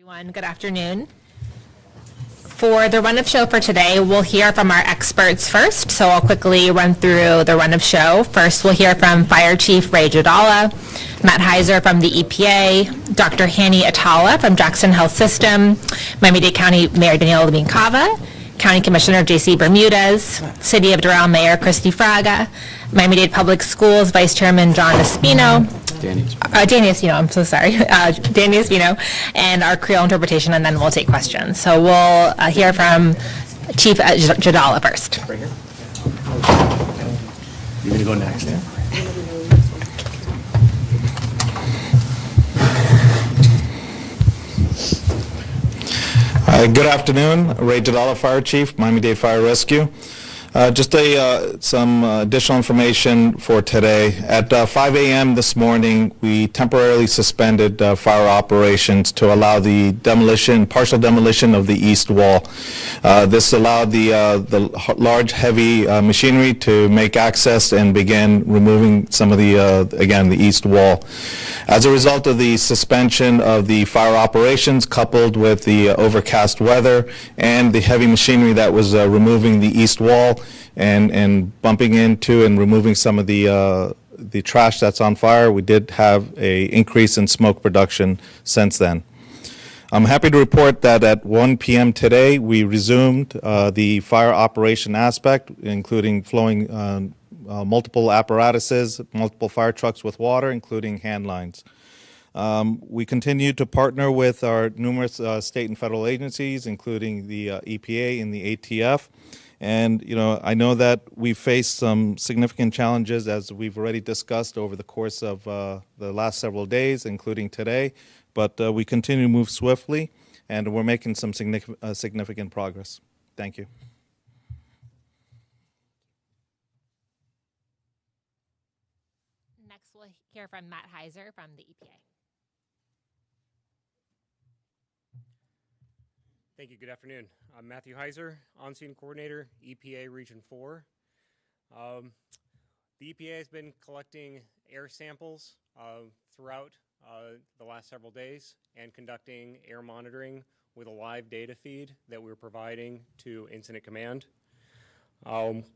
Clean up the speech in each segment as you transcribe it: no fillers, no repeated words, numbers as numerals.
Everyone, good afternoon. For the run of show for today, we'll hear from our experts first, so I'll quickly run through the run of show. First, we'll hear from Fire Chief Ray Jadala, Matt Heiser from the EPA, Dr. Hani Atala from Jackson Health System, Miami-Dade County Mayor Daniella Cava, County Commissioner J.C. Bermudez, City of Doral Mayor Christy Fraga, Miami-Dade Public Schools Vice Chairman John Espino, Danny Espino, I'm so sorry, Danny Espino, and our Creole interpretation, and then we'll take questions. So we'll hear from Chief Jadala first. Right here. You're going to go next, yeah? Good afternoon, Ray Jadala, Fire Chief, Miami-Dade Fire Rescue. Just some additional information for today. At 5 a.m. this morning, we temporarily suspended fire operations to allow the partial demolition of the east wall. This allowed the large, heavy machinery to make access and begin removing some of the east wall. As a result of the suspension of the fire operations, coupled with the overcast weather and the heavy machinery that was removing the east wall and bumping into and removing some of the trash that's on fire, we did have an increase in smoke production since then. I'm happy to report that at 1 p.m. today, we resumed the fire operation aspect, including flowing multiple apparatuses, multiple fire trucks with water, including hand lines. We continue to partner with our numerous state and federal agencies, including the EPA and the ATF. And, I know that we've faced some significant challenges, as we've already discussed over the course of the last several days, including today. But we continue to move swiftly, and we're making some significant progress. Thank you. Next, we'll hear from Matt Heiser from the EPA. Thank you. Good afternoon. I'm Matthew Heiser, On-Scene Coordinator, EPA Region 4. The EPA has been collecting air samples throughout the last several days and conducting air monitoring with a live data feed that we're providing to Incident Command.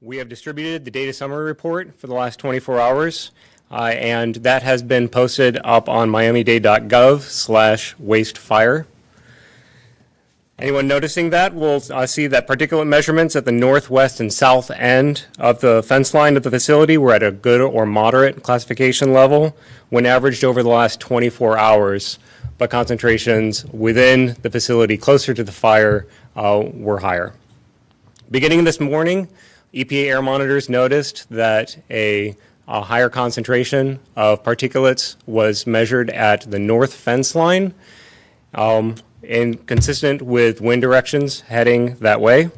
We have distributed the data summary report for the last 24 hours, and that has been posted up on miamidade.gov/wastefire. Anyone noticing that will see that particulate measurements at the northwest and south end of the fence line of the facility were at a good or moderate classification level when averaged over the last 24 hours, but concentrations within the facility closer to the fire were higher. Beginning this morning, EPA air monitors noticed that a higher concentration of particulates was measured at the north fence line, and consistent with wind directions heading that way.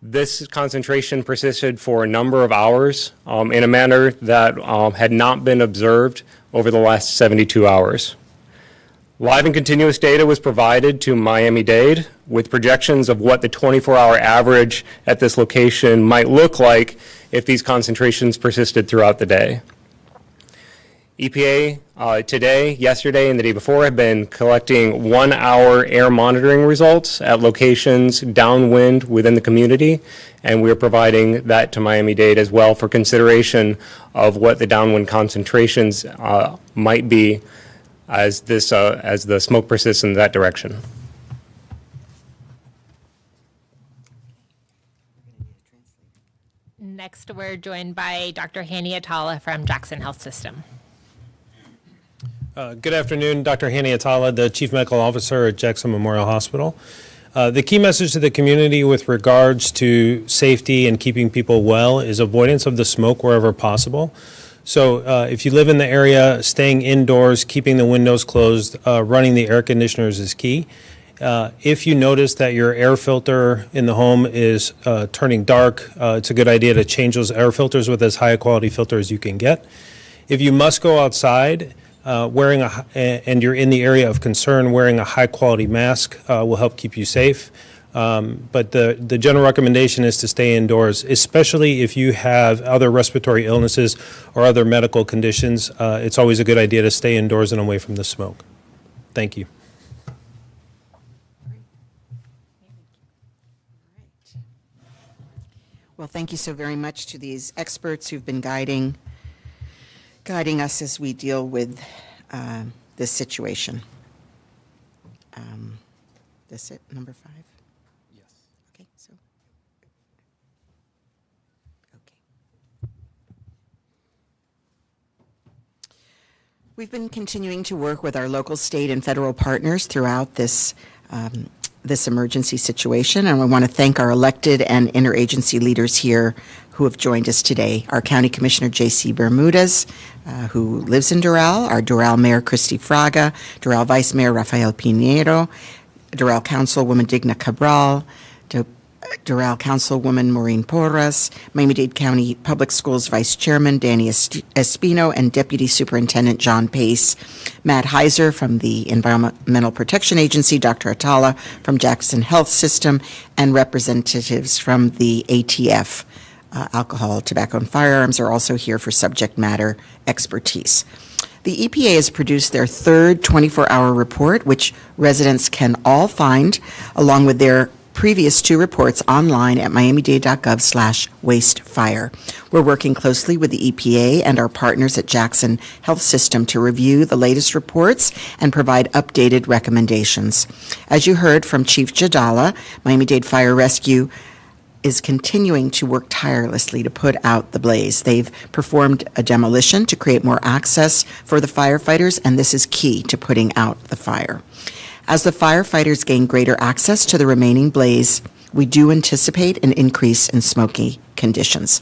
This concentration persisted for a number of hours in a manner that had not been observed over the last 72 hours. Live and continuous data was provided to Miami-Dade with projections of what the 24-hour average at this location might look like if these concentrations persisted throughout the day. EPA today, yesterday, and the day before have been collecting 1-hour air monitoring results at locations downwind within the community, and we're providing that to Miami-Dade as well for consideration of what the downwind concentrations might be as the smoke persists in that direction. Next, we're joined by Dr. Hani Atala from Jackson Health System. Good afternoon, Dr. Hani Atala, the Chief Medical Officer at Jackson Memorial Hospital. The key message to the community with regards to safety and keeping people well is avoidance of the smoke wherever possible. So if you live in the area, staying indoors, keeping the windows closed, running the air conditioners is key. If you notice that your air filter in the home is turning dark, it's a good idea to change those air filters with as high a quality filter as you can get. If you must go outside, and you're in the area of concern, wearing a high-quality mask will help keep you safe. But the general recommendation is to stay indoors, especially if you have other respiratory illnesses or other medical conditions. It's always a good idea to stay indoors and away from the smoke. Thank you. Well, thank you so very much to these experts who've been guiding us as we deal with this situation. That's it, number 5? Yes. Okay, so. Okay. We've been continuing to work with our local, state, and federal partners throughout this emergency situation, and I want to thank our elected and interagency leaders here who have joined us today. Our County Commissioner J.C. Bermudez, who lives in Doral, our Doral Mayor Christy Fraga, Doral Vice Mayor Rafael Pinheiro, Doral Councilwoman Digna Cabral, Doral Councilwoman Maureen Porras, Miami-Dade County Public Schools Vice Chairman Danny Espino, and Deputy Superintendent John Pace, Matt Heiser from the Environmental Protection Agency, Dr. Atala from Jackson Health System, and representatives from the ATF. Alcohol, Tobacco, and Firearms are also here for subject matter expertise. The EPA has produced their third 24-hour report, which residents can all find, along with their previous 2 reports online at miamidade.gov/wastefire. We're working closely with the EPA and our partners at Jackson Health System to review the latest reports and provide updated recommendations. As you heard from Chief Jadala, Miami-Dade Fire Rescue is continuing to work tirelessly to put out the blaze. They've performed a demolition to create more access for the firefighters, and this is key to putting out the fire. As the firefighters gain greater access to the remaining blaze, we do anticipate an increase in smoky conditions.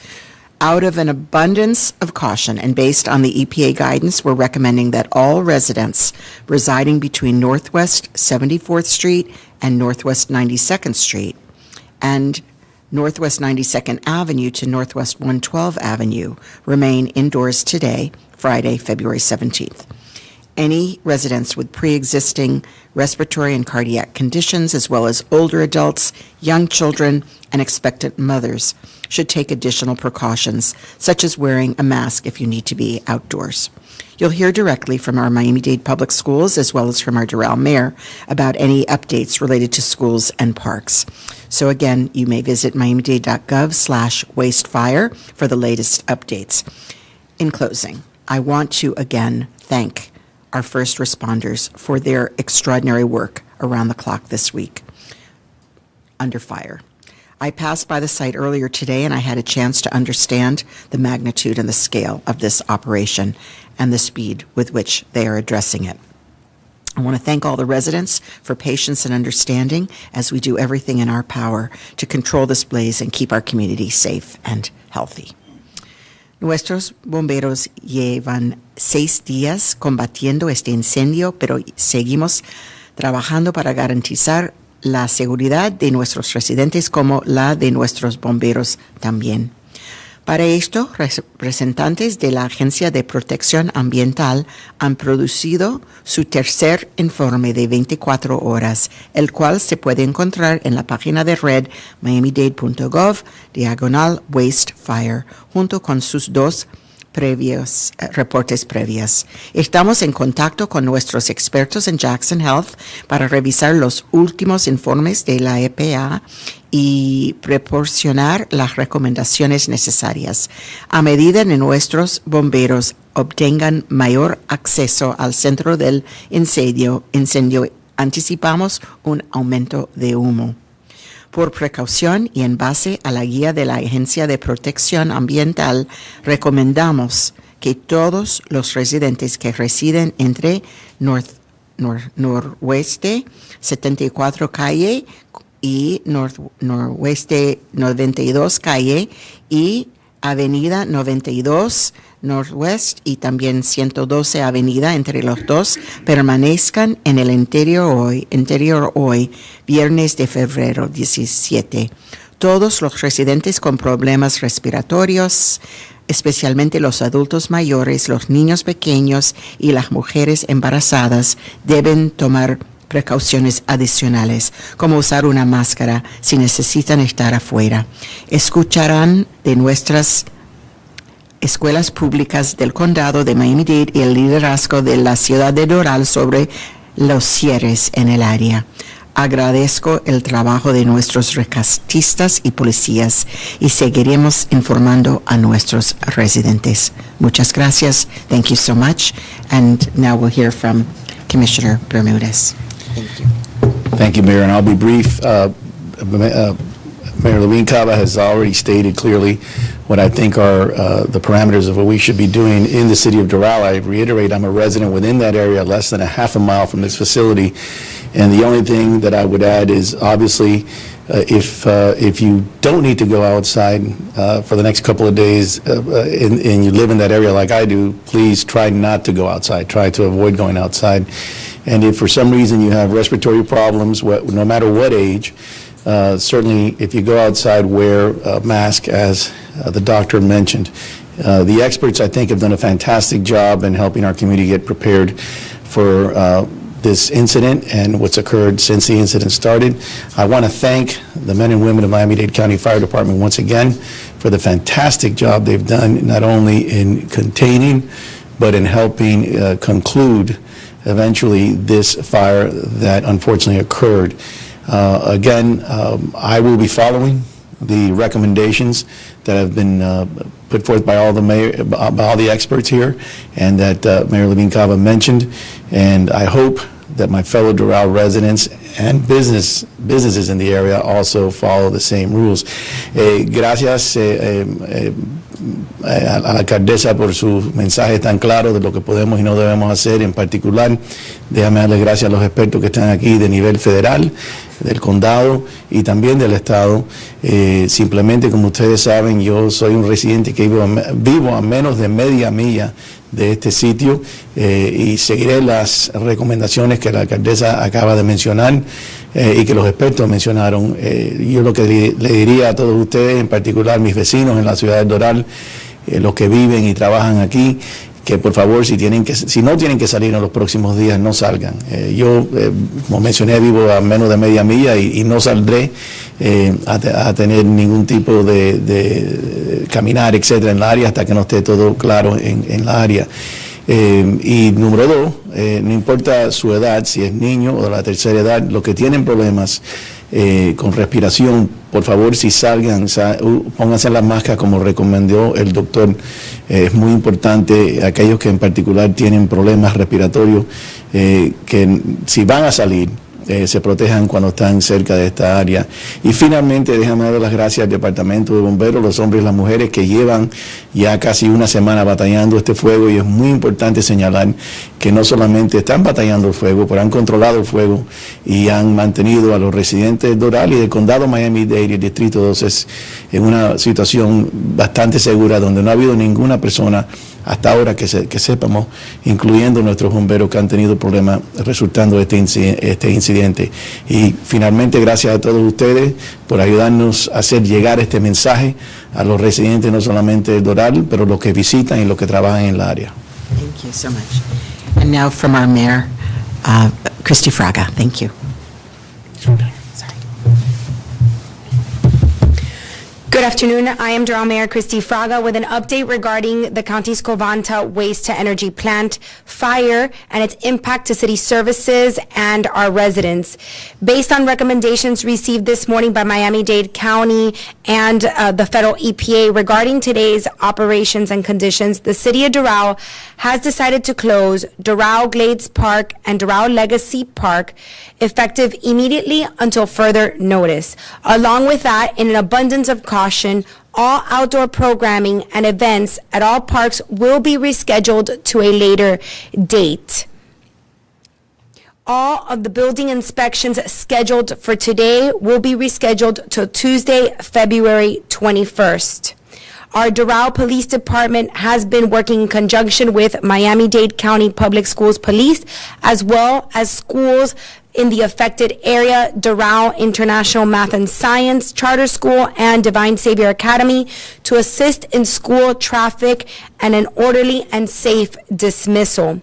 Out of an abundance of caution and based on the EPA guidance, we're recommending that all residents residing between Northwest 74th Street and Northwest 92nd Street and Northwest 92nd Avenue to Northwest 112 Avenue remain indoors today, Friday, February 17th. Any residents with pre-existing respiratory and cardiac conditions, as well as older adults, young children, and expectant mothers, should take additional precautions, such as wearing a mask if you need to be outdoors. You'll hear directly from our Miami-Dade Public Schools, as well as from our Doral Mayor, about any updates related to schools and parks. So again, you may visit miamidade.gov/wastefire for the latest updates. In closing, I want to again thank our first responders for their extraordinary work around the clock this week under fire. I passed by the site earlier today and I had a chance to understand the magnitude and the scale of this operation and the speed with which they are addressing it. I want to thank all the residents for patience and understanding as we do everything in our power to control this blaze and keep our community safe and healthy. Nuestros bomberos llevan 6 días combatiendo este incendio, pero seguimos trabajando para garantizar la seguridad de nuestros residentes como la de nuestros bomberos también. Para esto, representantes de la Agencia de Protección Ambiental han producido su tercer informe de 24 horas, el cual se puede encontrar en la página de red miamidade.gov/wastefire, junto con sus 2 reportes previos. Estamos en contacto con nuestros expertos en Jackson Health para revisar los últimos informes de la EPA y proporcionar las recomendaciones necesarias. A medida que nuestros bomberos obtengan mayor acceso al centro del incendio, anticipamos un aumento de humo. Por precaución y en base a la guía de la Agencia de Protección Ambiental, recomendamos que todos los residentes que residen entre Noroeste 74 Calle y Noroeste 92 Calle y Avenida 92 Northwest y también 112 Avenida, entre los dos, permanezcan en el interior hoy, viernes de febrero 17. Todos los residentes con problemas respiratorios, especialmente los adultos mayores, los niños pequeños y las mujeres embarazadas, deben tomar precauciones adicionales, como usar una máscara si necesitan estar afuera. Escucharán de nuestras escuelas públicas del condado de Miami-Dade y el liderazgo de la ciudad de Doral sobre los cierres en el área. Agradezco el trabajo de nuestros rescatistas y policías y seguiremos informando a nuestros residentes. Muchas gracias. Thank you so much. And now we'll hear from Commissioner Bermudez. Thank you. Thank you, Mayor, and I'll be brief. Mayor Levine Cava has already stated clearly what I think are the parameters of what we should be doing in the city of Doral. I reiterate, I'm a resident within that area, less than a half a mile from this facility, and the only thing that I would add is obviously if you don't need to go outside for the next couple of days and you live in that area like I do, please try not to go outside. Try to avoid going outside. And if for some reason you have respiratory problems, no matter what age, certainly if you go outside, wear a mask, as the doctor mentioned. The experts, I think, have done a fantastic job in helping our community get prepared for this incident and what's occurred since the incident started. I want to thank the men and women of Miami-Dade County Fire Department once again for the fantastic job they've done, not only in containing, but in helping conclude eventually this fire that unfortunately occurred. Again, I will be following the recommendations that have been put forth by all the experts here, and that Mayor Levine Cava mentioned. And I hope that my fellow Doral residents and businesses in the area also follow the same rules. Gracias a la alcaldesa por su mensaje tan claro de lo que podemos y no debemos hacer. En particular, déjame darle gracias a los expertos que están aquí de nivel federal, del condado y también del estado. Simplemente, como ustedes saben, yo soy un residente que vivo a menos de media milla de este sitio y seguiré las recomendaciones que la alcaldesa acaba de mencionar y que los expertos mencionaron. Yo lo que le diría a todos ustedes, en particular mis vecinos en la ciudad de Doral, los que viven y trabajan aquí, que por favor, si no tienen que salir en los próximos días, no salgan. Yo, como mencioné, vivo a menos de media milla y no saldré a tener ningún tipo de caminar, etcétera, en la área hasta que no esté todo claro en la área. Y número dos, no importa su edad, si es niño o de la tercera edad, los que tienen problemas con respiración, por favor, si salgan, pónganse las máscaras como recomendó el doctor. Es muy importante, aquellos que en particular tienen problemas respiratorios, que si van a salir, se protejan cuando están cerca de esta área. Y finalmente, déjame dar las gracias al Departamento de Bomberos, los hombres y las mujeres que llevan ya casi una semana batallando este fuego, y es muy importante señalar que no solamente están batallando el fuego, pero han controlado el fuego y han mantenido a los residentes de Doral y del condado Miami-Dade y el Distrito 12 en una situación bastante segura, donde no ha habido ninguna persona hasta ahora que sepamos, incluyendo nuestros bomberos, que han tenido problemas resultando de este incidente. Y finalmente, gracias a todos ustedes por ayudarnos a hacer llegar este mensaje a los residentes, no solamente de Doral, pero los que visitan y los que trabajan en la área. Thank you so much. And now from our mayor, Christy Fraga. Thank you. Sorry. Good afternoon. I am Doral Mayor Christy Fraga with an update regarding the county's Covanta waste-to-energy plant fire and its impact to city services and our residents. Based on recommendations received this morning by Miami-Dade County and the federal EPA regarding today's operations and conditions, the city of Doral has decided to close Doral Glades Park and Doral Legacy Park effective immediately until further notice. Along with that, in an abundance of caution, all outdoor programming and events at all parks will be rescheduled to a later date. All of the building inspections scheduled for today will be rescheduled till Tuesday, February 21st. Our Doral Police Department has been working in conjunction with Miami-Dade County Public Schools Police, as well as schools in the affected area, Doral International Math and Science Charter School and Divine Savior Academy, to assist in school traffic and an orderly and safe dismissal.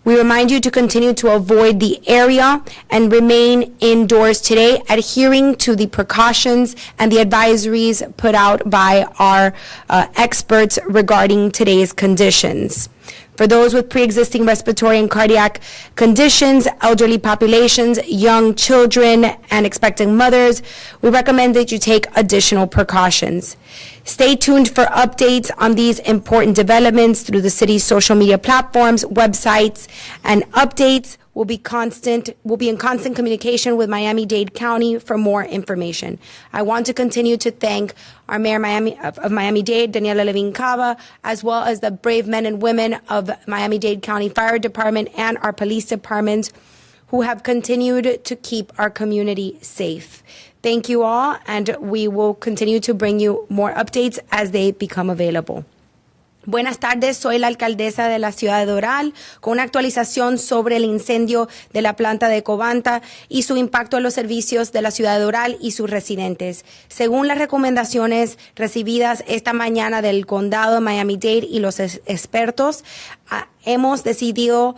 We remind you to continue to avoid the area and remain indoors today, adhering to the precautions and the advisories put out by our experts regarding today's conditions. For those with pre-existing respiratory and cardiac conditions, elderly populations, young children, and expecting mothers, we recommend that you take additional precautions. Stay tuned for updates on these important developments through the city's social media platforms, websites, and updates. We'll be in constant communication with Miami-Dade County for more information. I want to continue to thank our Mayor of Miami-Dade, Daniella Levine Cava, as well as the brave men and women of Miami-Dade County Fire Department and our police departments who have continued to keep our community safe. Thank you all, and we will continue to bring you more updates as they become available. Buenas tardes, soy la alcaldesa de la ciudad de Doral con una actualización sobre el incendio de la planta de Covanta y su impacto en los servicios de la ciudad de Doral y sus residentes. Según las recomendaciones recibidas esta mañana del condado de Miami-Dade y los expertos, hemos decidido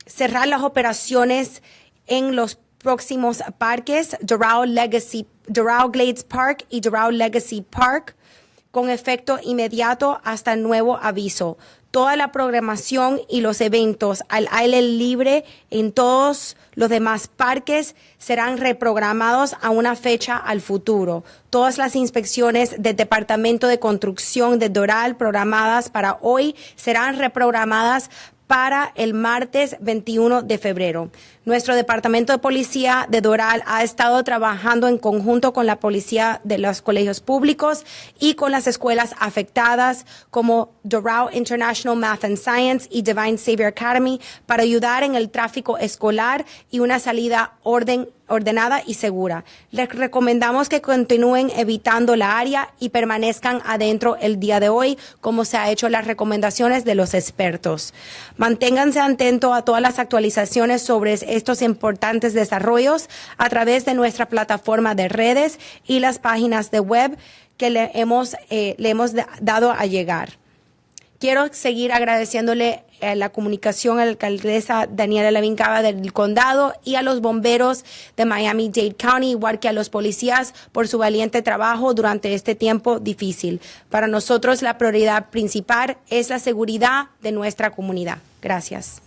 cerrar las operaciones en los próximos parques, Doral Glades Park y Doral Legacy Park, con efecto inmediato hasta nuevo aviso. Toda la programación y los eventos al aire libre en todos los demás parques serán reprogramados a una fecha al futuro. Todas las inspecciones del Departamento de Construcción de Doral programadas para hoy serán reprogramadas para el martes 21 de febrero. Nuestro Departamento de Policía de Doral ha estado trabajando en conjunto con la policía de los colegios públicos y con las escuelas afectadas como Doral International Math and Science y Divine Savior Academy para ayudar en el tráfico escolar y una salida ordenada y segura. Les recomendamos que continúen evitando la área y permanezcan adentro el día de hoy, como se ha hecho las recomendaciones de los expertos. Manténganse atentos a todas las actualizaciones sobre estos importantes desarrollos a través de nuestra plataforma de redes y las páginas de web que le hemos dado a llegar. Quiero seguir agradeciéndole la comunicación a la alcaldesa Daniella Levine Cava del condado y a los bomberos de Miami-Dade County, igual que a los policías, por su valiente trabajo durante este tiempo difícil. Para nosotros, la prioridad principal es la seguridad de nuestra comunidad. Gracias.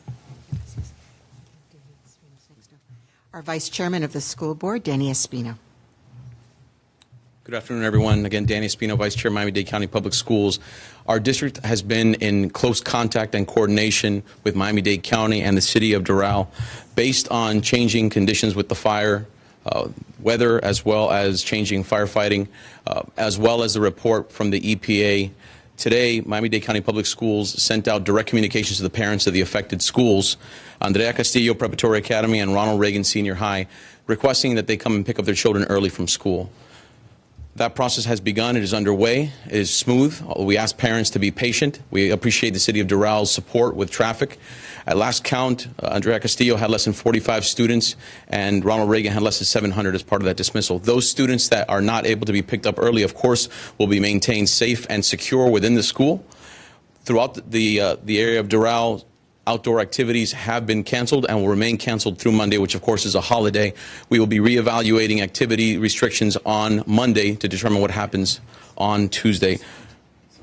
Our Vice Chairman of the School Board, Danny Espino. Good afternoon, everyone. Again, Danny Espino, Vice Chair, Miami-Dade County Public Schools. Our district has been in close contact and coordination with Miami-Dade County and the city of Doral based on changing conditions with the fire, weather, as well as changing firefighting, as well as the report from the EPA. Today, Miami-Dade County Public Schools sent out direct communications to the parents of the affected schools, Andrea Castillo Preparatory Academy and Ronald Reagan Senior High, requesting that they come and pick up their children early from school. That process has begun. It is underway. It is smooth. We ask parents to be patient. We appreciate the city of Doral's support with traffic. At last count, Andrea Castillo had less than 45 students, and Ronald Reagan had less than 700 as part of that dismissal. Those students that are not able to be picked up early, of course, will be maintained safe and secure within the school. Throughout the area of Doral, outdoor activities have been canceled and will remain canceled through Monday, which of course is a holiday. We will be reevaluating activity restrictions on Monday to determine what happens on Tuesday.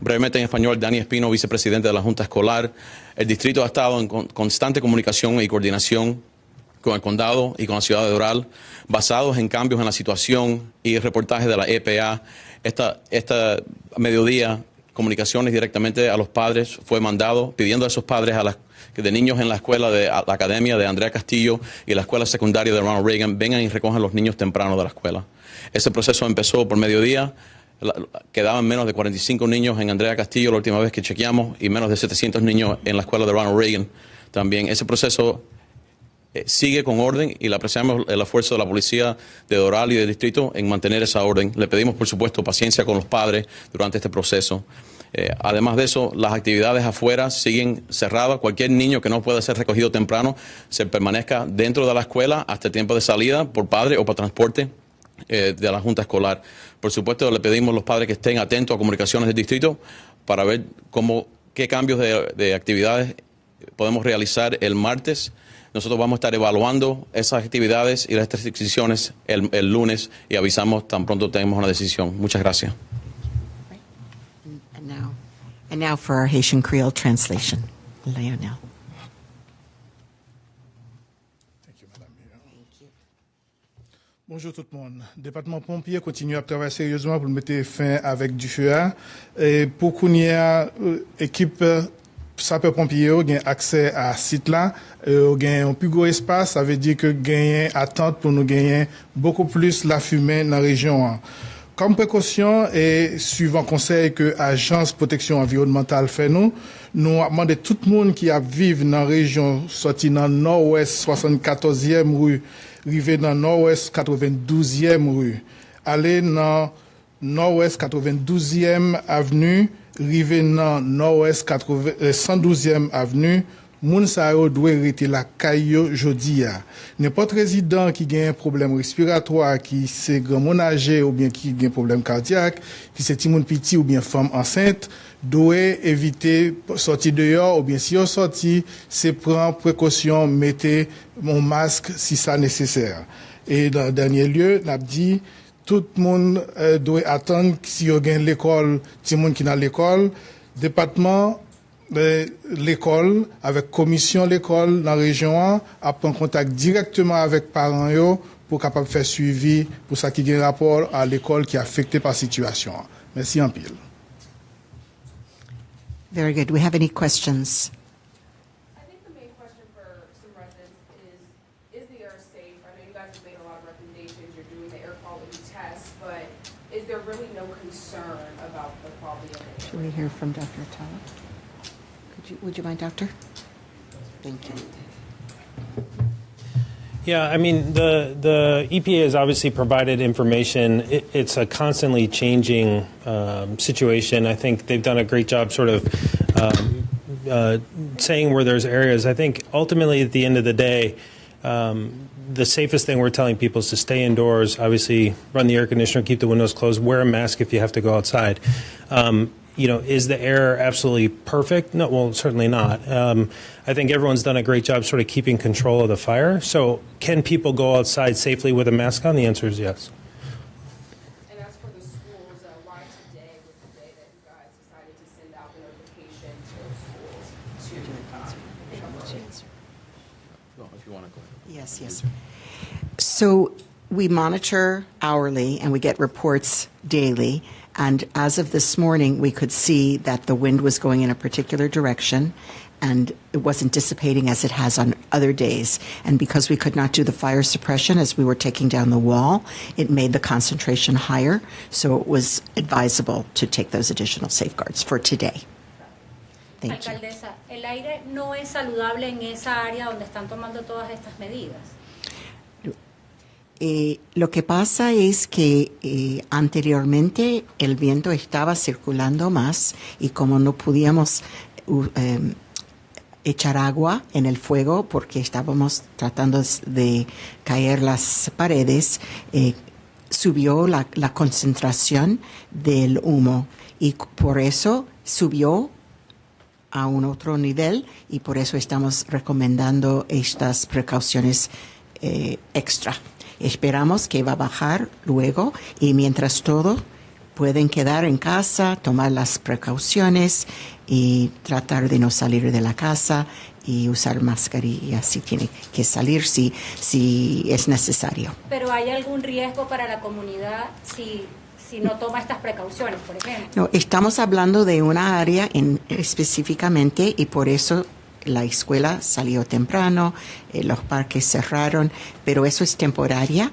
Brevemente en español, Dani Espino, vicepresidente de la Junta Escolar. El distrito ha estado en constante comunicación y coordinación con el condado y con la ciudad de Doral, basados en cambios en la situación y reportajes de la EPA. Esta mediodía, comunicaciones directamente a los padres fue mandado, pidiendo a esos padres de niños en la escuela de la academia de Andrea Castillo y la escuela secundaria de Ronald Reagan, vengan y recojan los niños temprano de la escuela. Ese proceso empezó por mediodía. Quedaban menos de 45 niños en Andrea Castillo la última vez que chequeamos y menos de 700 niños en la escuela de Ronald Reagan también. Ese proceso sigue con orden y le apreciamos el esfuerzo de la policía de Doral y del distrito en mantener esa orden. Le pedimos, por supuesto, paciencia con los padres durante este proceso. Además de eso, las actividades afuera siguen cerradas. Cualquier niño que no pueda ser recogido temprano se permanezca dentro de la escuela hasta el tiempo de salida por padre o por transporte de la Junta Escolar. Por supuesto, le pedimos a los padres que estén atentos a comunicaciones del distrito para ver qué cambios de actividades podemos realizar el martes. Nosotros vamos a estar evaluando esas actividades y las restricciones el lunes y avisamos tan pronto tengamos una decisión. Muchas gracias. And now, And now for our Haitian Creole translation. Lionel. Thank you, Madame Mayor. Bonjour tout le monde. Le département pompier continue à travailler sérieusement pour mettre fin avec du feu. Et pour qu'on y ait équipe sapeur-pompier ont accès à ce site-là, ont un plus gros espace, ça veut dire que gagner attente pour nous gagner beaucoup plus la fumée dans la région. Comme précaution et suivant conseil que l'Agence protection environnementale fait nous demandons tout le monde qui a vivre dans la région sorti dans nord-ouest 74e rue, rivé dans nord-ouest 92e rue, aller dans nord-ouest 92e avenue, rivé dans nord-ouest 112e avenue, moun sa yo doit rester la caillou jodi a. N'importe résident qui a un problème respiratoire, qui c'est grand moun âgé ou bien qui a un problème cardiaque, qui c'est ti moun petit ou bien femme enceinte, doit éviter sortir dehors ou bien si on sorti, c'est prendre précaution, mettez mon masque si ça nécessaire. Et dans dernier lieu, n'a dit tout le monde doit attendre si y a l'école, ti moun qui dans l'école, département l'école, avec commission l'école dans la région, à prendre contact directement avec parents yo, pour capable faire suivi pour ça qui a rapport à l'école qui est affectée par la situation. Merci en pile. Very good. Do we have any questions? I think the main question for some residents is the air safe? I know you guys have made a lot of recommendations, you're doing the air quality tests, but is there really no concern about the quality of the air? Should we hear from Dr. Atala? Would you mind, Doctor? Thank you. Yeah, I mean, the EPA has obviously provided information. It's a constantly changing situation. I think they've done a great job sort of saying where there's areas. I think ultimately at the end of the day, the safest thing we're telling people is to stay indoors, obviously run the air conditioner, keep the windows closed, wear a mask if you have to go outside. Is the air absolutely perfect? No, well, certainly not. I think everyone's done a great job sort of keeping control of the fire. So can people go outside safely with a mask on? The answer is yes. And as for the schools, why today was the day that you guys decided to send out the notification to schools Well, if you want to go ahead. Yes. So we monitor hourly and we get reports daily. And as of this morning, we could see that the wind was going in a particular direction and it wasn't dissipating as it has on other days. And because we could not do the fire suppression as we were taking down the wall, it made the concentration higher. So it was advisable to take those additional safeguards for today. Thank you. Alcaldesa, ¿el aire no es saludable en esa área donde están tomando todas estas medidas? Lo que pasa es que anteriormente el viento estaba circulando más y como no podíamos echar agua en el fuego porque estábamos tratando de caer las paredes, subió la concentración del humo y por eso subió a un otro nivel y por eso estamos recomendando estas precauciones extra. Esperamos que va a bajar luego y mientras todo pueden quedar en casa, tomar las precauciones y tratar de no salir de la casa y usar mascarilla si tiene que salir, si es necesario. ¿Pero hay algún riesgo para la comunidad si no toma estas precauciones, por ejemplo? No, estamos hablando de una área específicamente y por eso la escuela salió temprano, los parques cerraron, pero eso es temporaria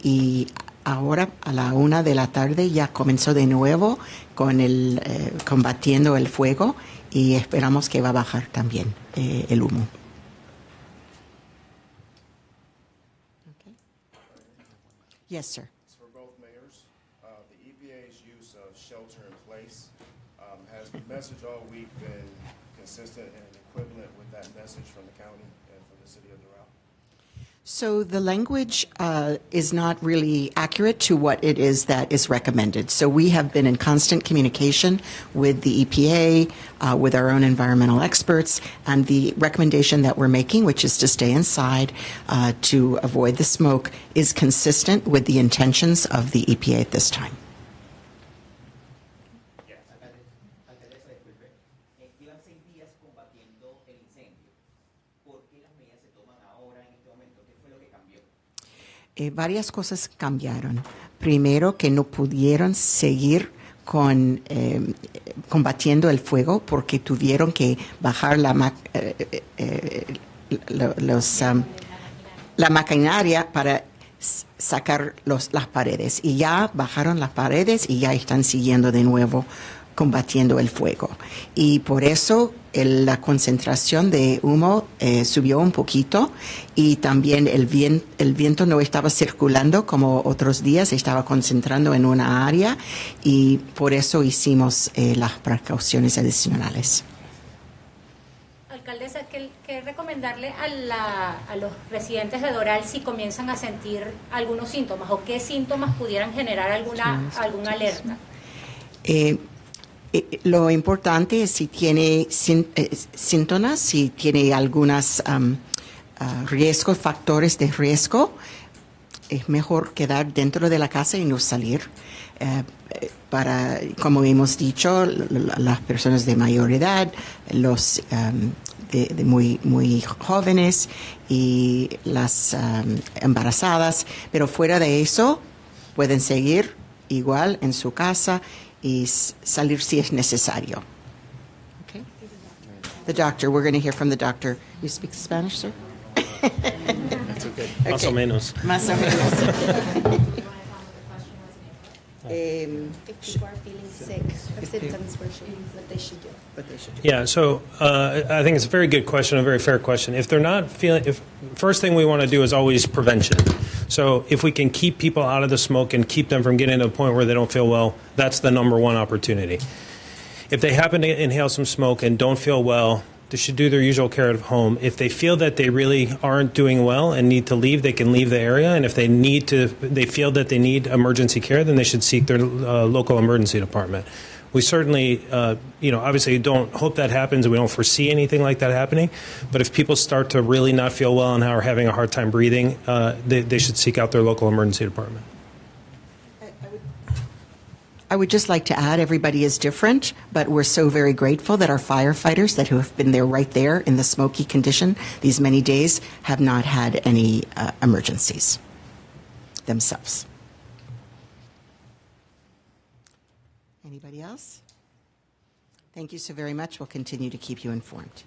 y ahora a la 1 de la tarde ya comenzó de nuevo con combatiendo el fuego y esperamos que va a bajar también el humo. Okay. Yes, sir. For both mayors, the EPA's use of shelter in place has the message all week been consistent and equivalent with that message from the county and from the city of Doral? So the language is not really accurate to what it is that is recommended. So we have been in constant communication with the EPA, with our own environmental experts, and the recommendation that we're making, which is to stay inside to avoid the smoke, is consistent with the intentions of the EPA at this time. Varias cosas cambiaron. Primero, que no pudieron seguir combatiendo el fuego porque tuvieron que bajar la maquinaria para sacar las paredes. Y ya bajaron las paredes y ya están siguiendo de nuevo combatiendo el fuego. Y por eso la concentración de humo subió un poquito y también el viento no estaba circulando como otros días, estaba concentrando en una área y por eso hicimos las precauciones adicionales. Alcaldesa, ¿qué recomendarle a los residentes de Doral si comienzan a sentir algunos síntomas o qué síntomas pudieran generar alguna alerta? Lo importante es si tiene síntomas, si tiene algunos riesgos, factores de riesgo, es mejor quedar dentro de la casa y no salir. Como hemos dicho, las personas de mayor edad, los de muy jóvenes y las embarazadas, pero fuera de eso pueden seguir igual en su casa y salir si es necesario. Okay. The doctor, we're going to hear from the doctor. You speak Spanish, sir? That's okay. Más o menos. Más o menos. If people are feeling sick, or symptoms, what they should do. Yeah, so I think it's a very good question, a very fair question. If they're not feeling, first thing we want to do is always prevention. So if we can keep people out of the smoke and keep them from getting to a point where they don't feel well, that's the number one opportunity. If they happen to inhale some smoke and don't feel well, they should do their usual care at home. If they feel that they really aren't doing well and need to leave, they can leave the area. And if they feel that they need emergency care, then they should seek their local emergency department. We certainly, obviously don't hope that happens. We don't foresee anything like that happening. But if people start to really not feel well and are having a hard time breathing, they should seek out their local emergency department. I would just like to add, everybody is different, but we're so very grateful that our firefighters who have been there right there in the smoky condition these many days have not had any emergencies themselves. Anybody else? Thank you so very much. We'll continue to keep you informed.